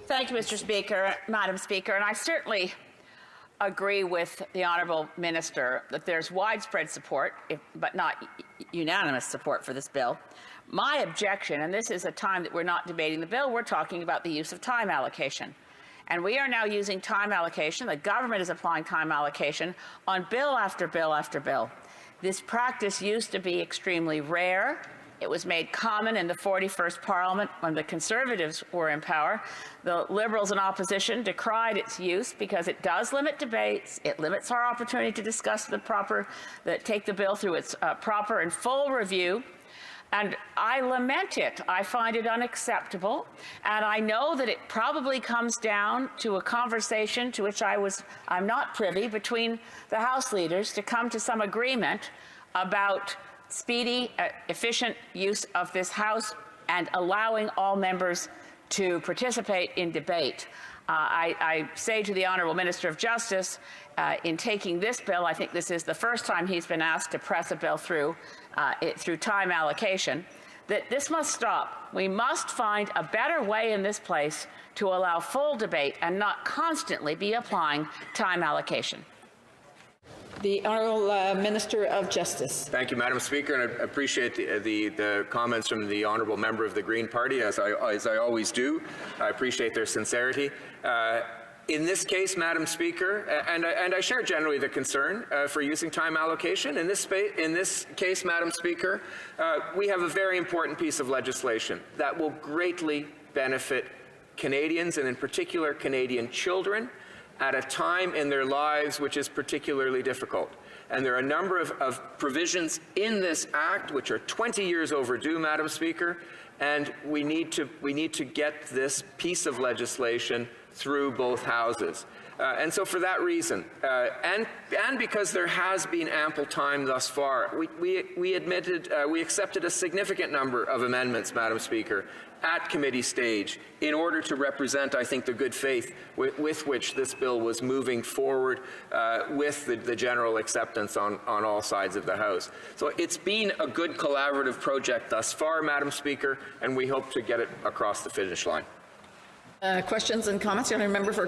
Thank you, Mr. Speaker, Madam Speaker, and I certainly agree with the Honourable Minister that there's widespread support, but not unanimous support for this bill. My objection, and this is a time that we're not debating the bill, we're talking about the use of time allocation. And we are now using time allocation, the government is applying time allocation on bill after bill after bill. This practice used to be extremely rare. It was made common in the 41st Parliament when the Conservatives were in power. The Liberals in opposition decried its use because it does limit debates. It limits our opportunity to discuss take the bill through its proper and full review. And I lament it. I find it unacceptable. And I know that it probably comes down to a conversation to which I'm not privy between the House leaders to come to some agreement about speedy, efficient use of this House and allowing all members to participate in debate. I say to the Honourable Minister of Justice, in taking this bill, I think this is the first time he's been asked to press a bill through time allocation, that this must stop. We must find a better way in this place to allow full debate and not constantly be applying time allocation. The Honourable Minister of Justice. Thank you, Madam Speaker, and I appreciate the comments from the Honourable Member of the Green Party, as I always do. I appreciate their sincerity. In this case, Madam Speaker, and I share generally the concern for using time allocation. In this case, Madam Speaker, we have a very important piece of legislation that will greatly benefit Canadians, and in particular Canadian children, at a time in their lives which is particularly difficult. And there are a number of provisions in this Act which are 20 years overdue, Madam Speaker, and we need to get this piece of legislation through both houses. And so for that reason, and because there has been ample time thus far, we accepted a significant number of amendments, Madam Speaker, at committee stage in order to represent, I think, the good faith with which this bill was moving forward with the general acceptance on all sides of the House. So it's been a good collaborative project thus far, Madam Speaker, and we hope to get it across the finish line. Questions and comments? The member for